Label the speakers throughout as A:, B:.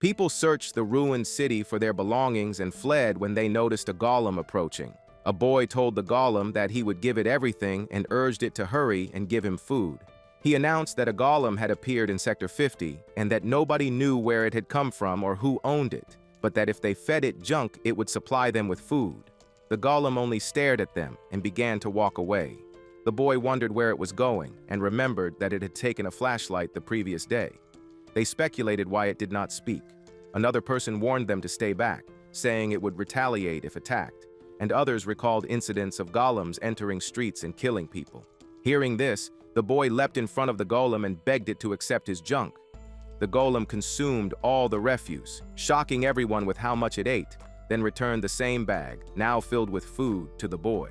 A: People searched the ruined city for their belongings and fled when they noticed a golem approaching. A boy told the golem that he would give it everything and urged it to hurry and give him food. He announced that a golem had appeared in Sector 50 and that nobody knew where it had come from or who owned it, but that if they fed it junk, it would supply them with food. The golem only stared at them and began to walk away. The boy wondered where it was going and remembered that it had taken a flashlight the previous day. They speculated why it did not speak. Another person warned them to stay back, saying it would retaliate if attacked, and others recalled incidents of golems entering streets and killing people. Hearing this, the boy leapt in front of the golem and begged it to accept his junk. The golem consumed all the refuse, shocking everyone with how much it ate, then returned the same bag, now filled with food, to the boy.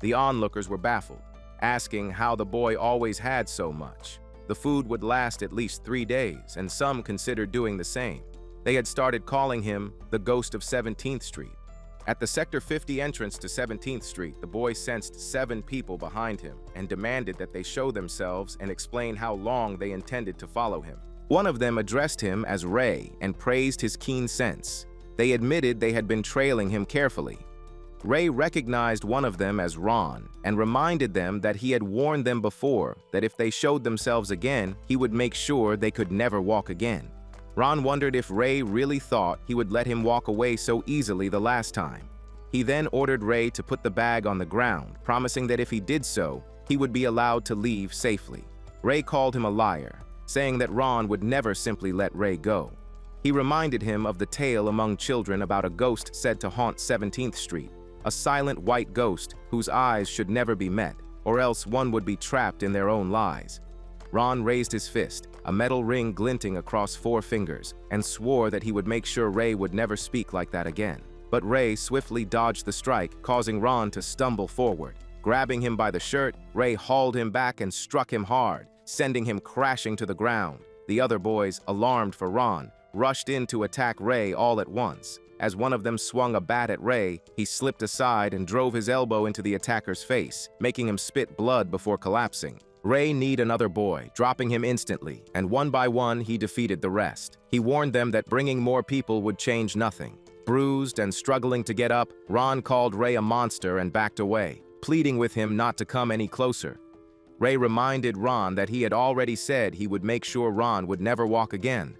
A: The onlookers were baffled, asking how the boy always had so much. The food would last at least 3 days, and some considered doing the same. They had started calling him the Ghost of 17th Street. At the Sector 50 entrance to 17th Street, the boy sensed 7 people behind him and demanded that they show themselves and explain how long they intended to follow him. One of them addressed him as Ray and praised his keen sense. They admitted they had been trailing him carefully. Ray recognized one of them as Ron and reminded them that he had warned them before that if they showed themselves again, he would make sure they could never walk again. Ron wondered if Ray really thought he would let him walk away so easily the last time. He then ordered Ray to put the bag on the ground, promising that if he did so, he would be allowed to leave safely. Ray called him a liar, saying that Ron would never simply let Ray go. He reminded him of the tale among children about a ghost said to haunt 17th Street, a silent white ghost whose eyes should never be met, or else one would be trapped in their own lies. Ron raised his fist, a metal ring glinting across 4 fingers, and swore that he would make sure Ray would never speak like that again. But Ray swiftly dodged the strike, causing Ron to stumble forward. Grabbing him by the shirt, Ray hauled him back and struck him hard, sending him crashing to the ground. The other boys, alarmed for Ron, rushed in to attack Ray all at once. As one of them swung a bat at Ray, he slipped aside and drove his elbow into the attacker's face, making him spit blood before collapsing. Ray kneed another boy, dropping him instantly, and one by one he defeated the rest. He warned them that bringing more people would change nothing. Bruised and struggling to get up, Ron called Ray a monster and backed away, pleading with him not to come any closer. Ray reminded Ron that he had already said he would make sure Ron would never walk again.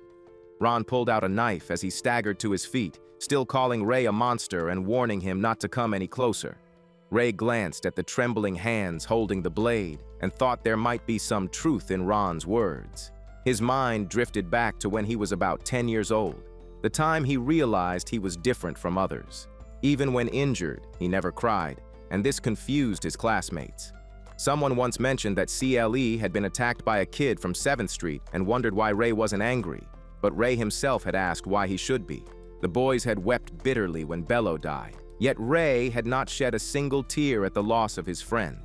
A: Ron pulled out a knife as he staggered to his feet, still calling Ray a monster and warning him not to come any closer. Ray glanced at the trembling hands holding the blade and thought there might be some truth in Ron's words. His mind drifted back to when he was about 10 years old, the time he realized he was different from others. Even when injured, he never cried, and this confused his classmates. Someone once mentioned that CLE had been attacked by a kid from 7th Street and wondered why Ray wasn't angry, but Ray himself had asked why he should be. The boys had wept bitterly when Bello died. Yet Ray had not shed a single tear at the loss of his friend.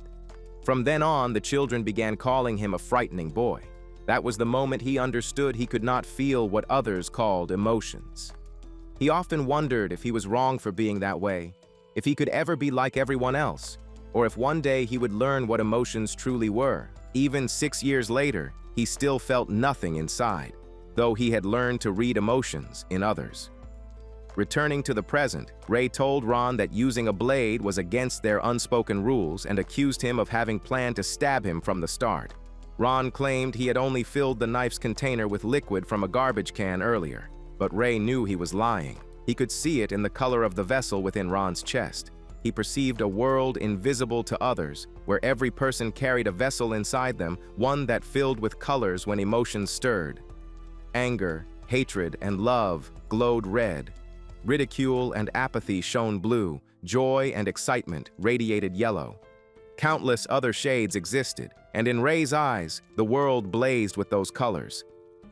A: From then on, the children began calling him a frightening boy. That was the moment he understood he could not feel what others called emotions. He often wondered if he was wrong for being that way, if he could ever be like everyone else, or if one day he would learn what emotions truly were. Even 6 years later, he still felt nothing inside, though he had learned to read emotions in others. Returning to the present, Ray told Ron that using a blade was against their unspoken rules and accused him of having planned to stab him from the start. Ron claimed he had only filled the knife's container with liquid from a garbage can earlier, but Ray knew he was lying. He could see it in the color of the vessel within Ron's chest. He perceived a world invisible to others, where every person carried a vessel inside them, one that filled with colors when emotions stirred. Anger, hatred, and love glowed red. Ridicule and apathy shone blue, joy and excitement radiated yellow. Countless other shades existed, and in Ray's eyes, the world blazed with those colors.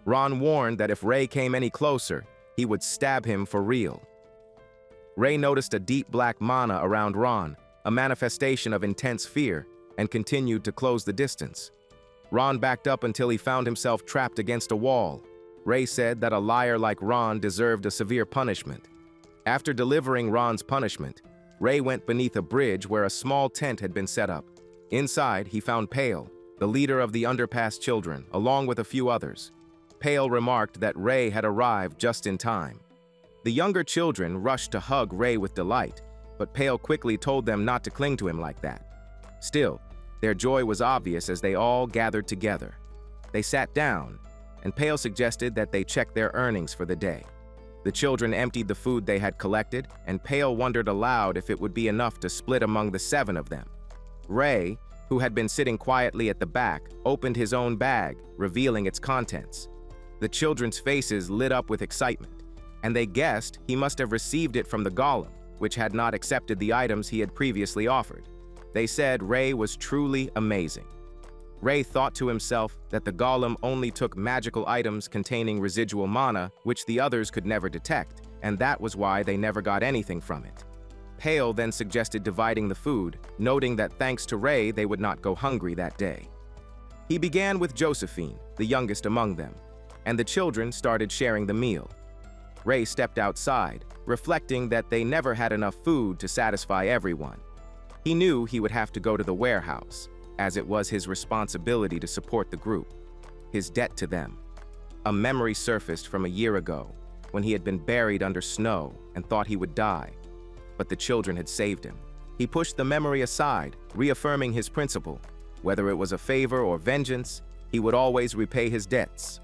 A: Ron warned that if Ray came any closer, he would stab him for real. Ray noticed a deep black mana around Ron, a manifestation of intense fear, and continued to close the distance. Ron backed up until he found himself trapped against a wall. Ray said that a liar like Ron deserved a severe punishment. After delivering Ron's punishment, Ray went beneath a bridge where a small tent had been set up. Inside, he found Pale, the leader of the underpass children, along with a few others. Pale remarked that Ray had arrived just in time. The younger children rushed to hug Ray with delight, but Pale quickly told them not to cling to him like that. Still, their joy was obvious as they all gathered together. They sat down, and Pale suggested that they check their earnings for the day. The children emptied the food they had collected, and Pale wondered aloud if it would be enough to split among the 7 of them. Ray, who had been sitting quietly at the back, opened his own bag, revealing its contents. The children's faces lit up with excitement, and they guessed he must have received it from the golem, which had not accepted the items he had previously offered. They said Ray was truly amazing. Ray thought to himself that the golem only took magical items containing residual mana, which the others could never detect, and that was why they never got anything from it. Pale then suggested dividing the food, noting that thanks to Ray, they would not go hungry that day. He began with Josephine, the youngest among them, and the children started sharing the meal. Ray stepped outside, reflecting that they never had enough food to satisfy everyone. He knew he would have to go to the warehouse, as it was his responsibility to support the group, his debt to them. A memory surfaced from a year ago, when he had been buried under snow and thought he would die, but the children had saved him. He pushed the memory aside, reaffirming his principle. Whether it was a favor or vengeance, he would always repay his debts.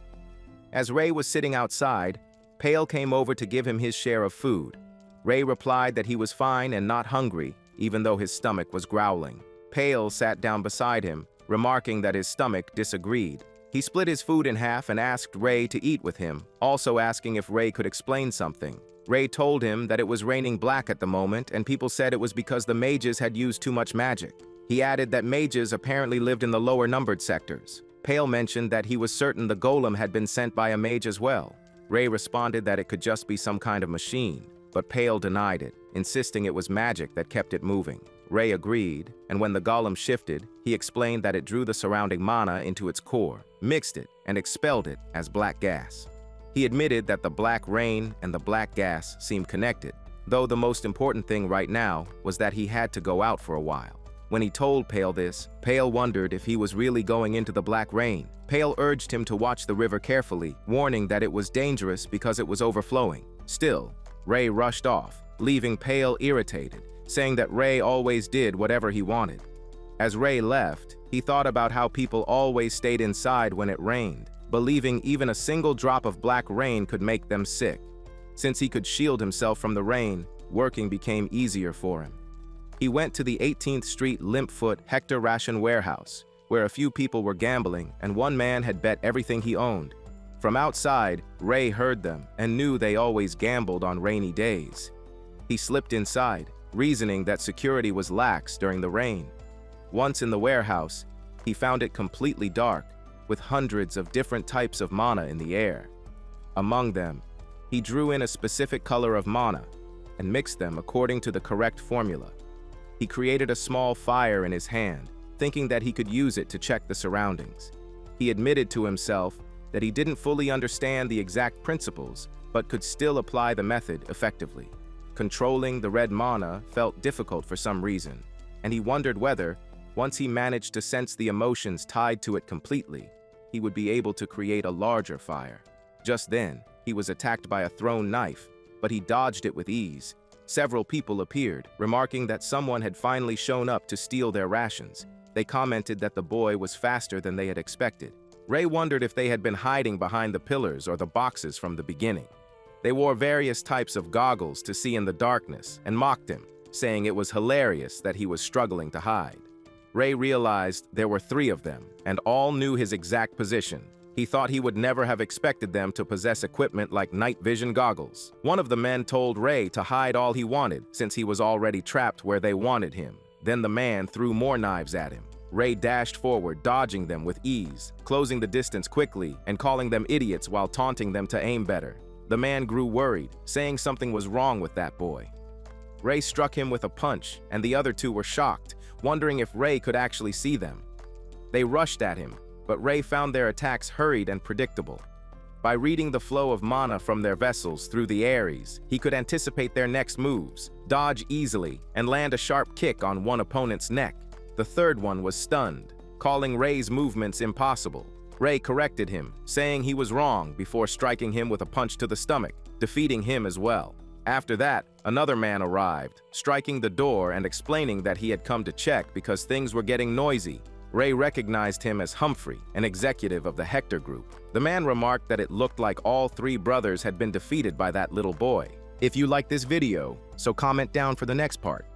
A: As Ray was sitting outside, Pale came over to give him his share of food. Ray replied that he was fine and not hungry, even though his stomach was growling. Pale sat down beside him, remarking that his stomach disagreed. He split his food in half and asked Ray to eat with him, also asking if Ray could explain something. Ray told him that it was raining black at the moment, and people said it was because the mages had used too much magic. He added that mages apparently lived in the lower numbered sectors. Pale mentioned that he was certain the golem had been sent by a mage as well. Ray responded that it could just be some kind of machine, but Pale denied it, insisting it was magic that kept it moving. Ray agreed, and when the golem shifted, he explained that it drew the surrounding mana into its core, mixed it, and expelled it as black gas. He admitted that the black rain and the black gas seemed connected, though the most important thing right now was that he had to go out for a while. When he told Pale this, Pale wondered if he was really going into the black rain. Pale urged him to watch the river carefully, warning that it was dangerous because it was overflowing. Still, Ray rushed off, leaving Pale irritated, saying that Ray always did whatever he wanted. As Ray left, he thought about how people always stayed inside when it rained, believing even a single drop of black rain could make them sick. Since he could shield himself from the rain, working became easier for him. He went to the 18th Street Limpfoot Hector Ration Warehouse, where a few people were gambling and one man had bet everything he owned. From outside, Ray heard them and knew they always gambled on rainy days. He slipped inside, reasoning that security was lax during the rain. Once in the warehouse, he found it completely dark, with hundreds of different types of mana in the air. Among them, he drew in a specific color of mana and mixed them according to the correct formula. He created a small fire in his hand, thinking that he could use it to check the surroundings. He admitted to himself that he didn't fully understand the exact principles, but could still apply the method effectively. Controlling the red mana felt difficult for some reason, and he wondered whether, once he managed to sense the emotions tied to it completely, he would be able to create a larger fire. Just then, he was attacked by a thrown knife, but he dodged it with ease. Several people appeared, remarking that someone had finally shown up to steal their rations. They commented that the boy was faster than they had expected. Ray wondered if they had been hiding behind the pillars or the boxes from the beginning. They wore various types of goggles to see in the darkness and mocked him, saying it was hilarious that he was struggling to hide. Ray realized there were 3 of them, and all knew his exact position. He thought he would never have expected them to possess equipment like night vision goggles. One of the men told Ray to hide all he wanted, since he was already trapped where they wanted him. Then the man threw more knives at him. Ray dashed forward, dodging them with ease, closing the distance quickly and calling them idiots while taunting them to aim better. The man grew worried, saying something was wrong with that boy. Ray struck him with a punch, and the other 2 were shocked, wondering if Ray could actually see them. They rushed at him, but Ray found their attacks hurried and predictable. By reading the flow of mana from their vessels through the Aries, he could anticipate their next moves, dodge easily, and land a sharp kick on one opponent's neck. The third one was stunned, calling Ray's movements impossible. Ray corrected him, saying he was wrong before striking him with a punch to the stomach, defeating him as well. After that, another man arrived, striking the door and explaining that he had come to check because things were getting noisy. Ray recognized him as Humphrey, an executive of the Hector group. The man remarked that it looked like all three brothers had been defeated by that little boy. If you like this video, so comment down for the next part.